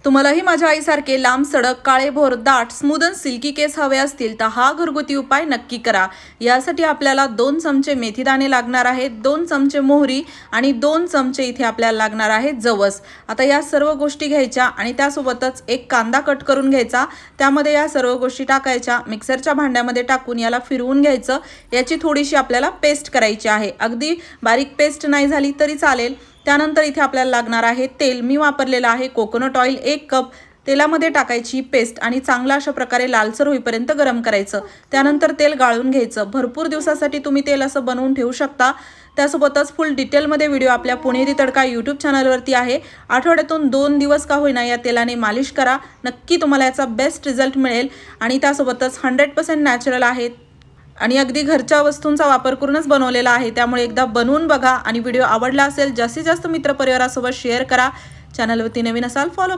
तुम्हालाही माझ्या आईसारखे लांब सडक काळेभोर दाट स्मूथ अँड सिल्की केस हवे असतील तर हा घरगुती उपाय नक्की करा। यासाठी आपल्याला 2 चमचे मेथीदाणे लागणार आहेत, 2 चमचे मोहरी आणि 2 चमचे इथे आपल्याला लागणार आहे जवस। आता या सर्व गोष्टी घ्यायच्या आणि त्यासोबतच एक कांदा कट करून घ्यायचा, त्यामध्ये या सर्व गोष्टी टाकायच्या, मिक्सरच्या भांड्यामध्ये टाकून याला फिरवून घ्यायचं। याची थोडीशी आपल्याला पेस्ट करायची आहे, अगदी बारीक पेस्ट नाही झाली तरी चालेल। त्यानंतर इथे आपल्याला लागणार आहे तेल, मी वापरलेला आहे कोकोनट ऑइल 1 कप। तेलामध्ये टाकायची पेस्ट आणि चांगला अशा प्रकारे लालसर होईपर्यंत गरम करायचं। त्यानंतर तेल गाळून घ्यायचं। भरपूर दिवसासाठी तुम्ही तेल असं बनवून ठेवू शकता। त्यासोबतच फुल डिटेलमध्ये व्हिडिओ आपल्या पुणेरी तडका यूट्यूब चॅनलवरती आहे। आठवड्यातून 2 दिवस का होईना या तेलाने मालिश करा, नक्की तुम्हाला याचा बेस्ट रिझल्ट मिळेल। आणि त्यासोबतच 100% नॅचरल आहे आणि अगदी घरच्या वस्तूंचा वापर करूनच बनवलेला आहे, त्यामुळे एकदा बनवून बघा आणि व्हिडिओ आवडला असेल जास्तीत जास्त मित्रपरिवारासोबत शेअर करा। चॅनलवरती नवीन असाल फॉलो